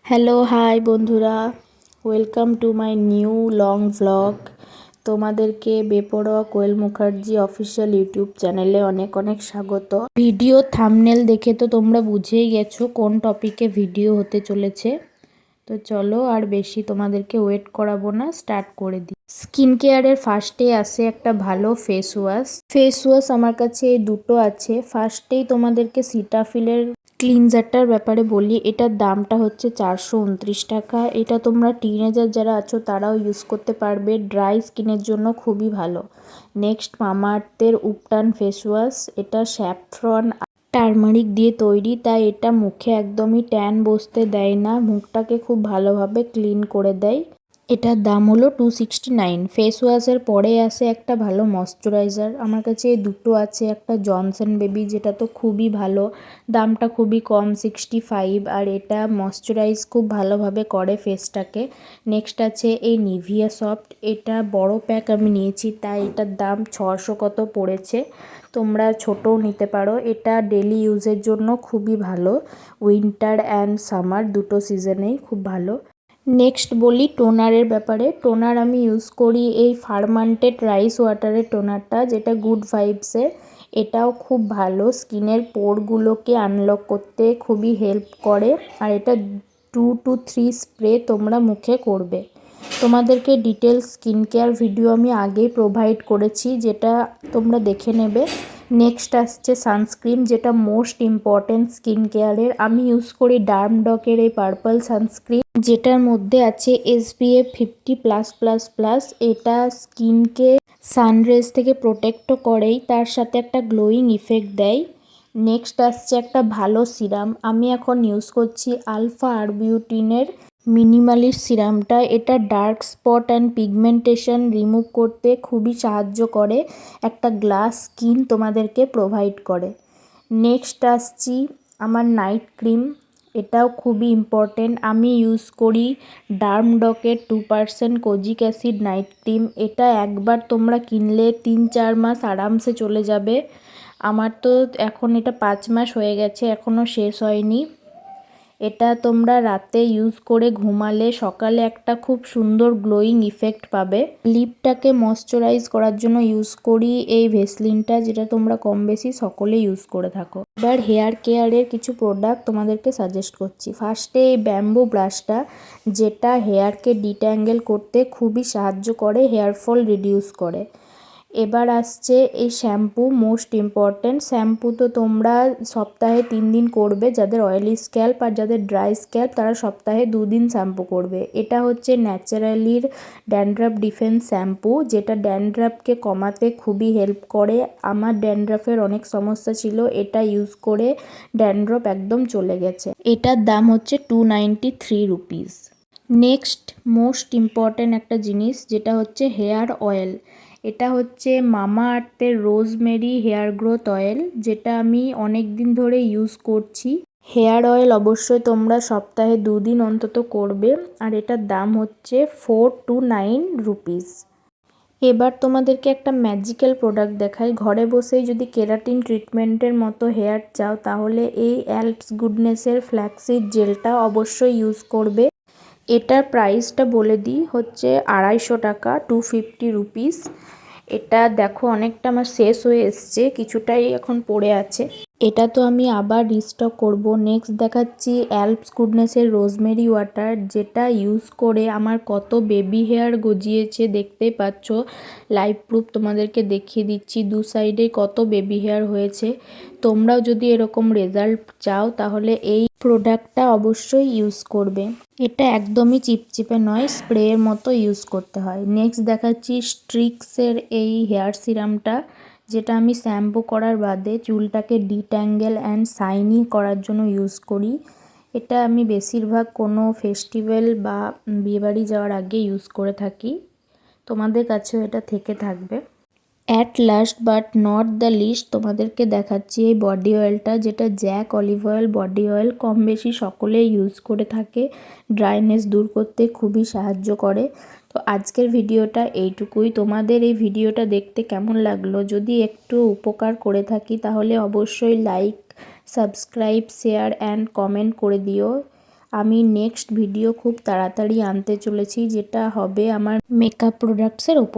Hello hi বন্ধুরা, welcome to my new long vlog. তোমাদেরকে বেপরোয়া কোয়েল মুখার্জি অফিসিয়াল ইউটিউব চ্যানেলে অনেক অনেক স্বাগত। ভিডিও থাম্বনেল দেখে তো তোমরা বুঝেই গেছো কোন টপিকে ভিডিও হতে চলেছে। তো চলো আর বেশি তোমাদেরকে ওয়েট করাবো না, স্টার্ট করে দিই। স্কিন কেয়ারের ফার্স্টে আসে একটা ভালো ফেস ওয়াশ আমার কাছে এই দুটো আছে। ফার্স্টেই তোমাদেরকে সিটাফিলের ক্লিনজারটার ব্যাপারে বলি। এটার দামটা হচ্ছে 429 টাকা। এটা তোমরা টিনেজার যারা আছো তারাও ইউজ করতে পারবে, ড্রাই স্কিনের জন্য খুবই ভালো। Next মামাআর্থের উপটান face wash. এটা স্যাফরন টারমারিক দিয়ে তৈরি, তাই এটা মুখে একদমই ট্যান বসতে দেয় না, মুখটাকে খুব ভালোভাবে ক্লিন করে দেয়। এটার দাম হলো 269। ফেস ওয়াশের পরে আসে একটা ভালো ময়শ্চারাইজার। আমার কাছে এই দুটো আছে। একটা জনসন বেবি, যেটা তো খুবই ভালো, দামটা খুবই কম 65, আর এটা ময়শ্চারাইজ খুব ভালোভাবে করে ফেসটাকে। নেক্সট আছে এই নিভিয়া সফট। এটা বড় প্যাক আমি নিয়েছি, তাই এটার দাম 600 কত পড়েছে। তোমরা ছোটও নিতে পারো। এটা ডেলি ইউজের জন্য খুবই ভালো, উইন্টার অ্যান্ড সামার দুটো সিজনেই খুব ভালো। নেক্সট বলি টোনারের ব্যাপারে। টোনার আমি ইউজ করি এই ফার্মান্টেড রাইস ওয়াটারের টোনারটা, যেটা গুড ভাইবসের। এটাও খুব ভালো, স্কিনের পোরগুলোকে আনলক করতে খুবই হেল্প করে। আর এটা 2 to 3 স্প্রে তোমরা মুখে করবে। তোমাদেরকে ডিটেলস স্কিন কেয়ার ভিডিও আমি আগেই প্রোভাইড করেছি, যেটা তোমরা দেখে নেবে। নেক্সট আসছে সানস্ক্রিন, যেটা মোস্ট ইম্পর্টেন্ট স্কিন কেয়ারের। আমি ইউজ করি ডার্মডকের এই পার্পল সানস্ক্রিন, যেটার মধ্যে আছে SPF 50+++। এটা স্কিনকে সানরেজ থেকে প্রোটেক্টও করেই, তার সাথে একটা গ্লোয়িং ইফেক্ট দেয়। নেক্সট আসছে একটা ভালো সিরাম। আমি এখন ইউজ করছি আলফা আরবিউটিনের মিনিমালিস্ট সিরামটা। এটা dark spot and pigmentation remove করতে খুবই সাহায্য করে, একটা গ্লাস স্কিন তোমাদেরকে প্রোভাইড করে। নেক্সট আসছি আমার নাইট ক্রিম। এটাও খুবই ইম্পর্টেন্ট। আমি ইউজ করি ডার্মডকের 2% কোজিক অ্যাসিড নাইট ক্রিম। এটা একবার তোমরা কিনলে 3-4 মাস আরামসে চলে যাবে। আমার তো এখন এটা 5 মাস হয়ে গেছে, এখনও শেষ হয়নি। এটা তোমরা রাতে ইউজ করে ঘুমালে সকালে একটা খুব সুন্দর গ্লোয়িং ইফেক্ট পাবে। লিপটাকে ময়শ্চারাইজ করার জন্য ইউজ করি এই ভেসলিনটা, যেটা তোমরা কম বেশি সকলে ইউজ করে থাকো। এবার হেয়ার কেয়ারের কিছু প্রোডাক্ট তোমাদেরকে সাজেস্ট করছি। ফার্স্টে এই ব্যাম্বু ব্রাশটা, যেটা হেয়ারকে ডিট্যাঙ্গেল করতে খুবই সাহায্য করে, হেয়ার ফল রিডিউস করে। এবার আসছে এই শ্যাম্পু, মোস্ট ইম্পর্ট্যান্ট। শ্যাম্পু তো তোমরা সপ্তাহে 3 দিন করবে, যাদের অয়েলি স্ক্যাল্প, আর যাদের ড্রাই স্ক্যাল্প তারা সপ্তাহে 2 দিন শ্যাম্পু করবে। এটা হচ্ছে ন্যাচারালির ড্যান্ড্রাফ ডিফেন্স শ্যাম্পু, যেটা ড্যান্ড্রাফকে কমাতে খুবই হেল্প করে। আমার ড্যান্ড্রাফের অনেক সমস্যা ছিল, এটা ইউজ করে ড্যান্ড্রাফ একদম চলে গেছে। এটার দাম হচ্ছে 293 রুপিস। নেক্সট মোস্ট ইম্পর্ট্যান্ট একটা জিনিস, যেটা হচ্ছে হেয়ার অয়েল। এটা হচ্ছে মামাআর্থের রোজমেরি হেয়ার গ্রোথ অয়েল, যেটা আমি অনেক দিন ধরে ইউজ করছি। হেয়ার অয়েল অবশ্যই তোমরা সপ্তাহে 2 দিন অন্তত করবে, আর এটার দাম হচ্ছে 429 রুপিস। এবার তোমাদেরকে একটা ম্যাজিক্যাল প্রোডাক্ট দেখাই। ঘরে বসেই যদি কেরাটিন ট্রিটমেন্টের মতো হেয়ার চাও, তাহলে এই অ্যালপস গুডনেসের ফ্ল্যাক্সিড জেলটা অবশ্যই ইউজ করবে। এটার প্রাইসটা বলে দিই, হচ্ছে 250 টাকা, 250 রুপিস। এটা দেখো অনেকটা আমার শেষ হয়ে এসছে, কিছুটাই এখন পড়ে আছে। এটা তো আমি আবার রিস্টক করব। নেক্সট দেখাচ্ছি অ্যালপস গুডনেসের রোজমেরি ওয়াটার, যেটা ইউজ করে আমার কত বেবি হেয়ার গজিয়েছে দেখতেই পাচ্ছ। লাইভ প্রুফ তোমাদেরকে দেখিয়ে দিচ্ছি, দু সাইডে কত বেবি হেয়ার হয়েছে। তোমরাও যদি এরকম রেজাল্ট চাও, তাহলে এই প্রোডাক্টটা অবশ্যই ইউজ করবে। এটা একদমই চিপচিপে নয়, স্প্রের মতো ইউজ করতে হয়। নেক্সট দেখাচ্ছি স্ট্রিক্সের এই হেয়ার সিরামটা, যেটা আমি শ্যাম্পু করার বাদে চুলটাকে ডিট্যাঙ্গেল অ্যান্ড শাইনি করার জন্য ইউজ করি। এটা আমি বেশিরভাগ কোনো ফেস্টিভ্যাল বা বিয়েবাড়ি যাওয়ার আগে ইউজ করে থাকি। তোমাদের কাছেও এটা থেকে থাকবে। At last but not the least তোমাদেরকে দেখাচ্ছি এই বডি অয়েলটা, যেটা Jack olive oil body oil. কম বেশি সকলেই ইউজ করে থাকে, ড্রাইনেস দূর করতে খুবই সাহায্য করে। তো আজকের ভিডিওটা এইটুকুই। তোমাদের এই ভিডিওটা দেখতে কেমন লাগলো? যদি একটু উপকার করে থাকি, তাহলে অবশ্যই like, subscribe, share and comment করে দিও। আমি নেক্সট ভিডিও খুব তাড়াতাড়ি আনতে চলেছি, যেটা হবে আমার মেকআপ প্রোডাক্টসের ওপর।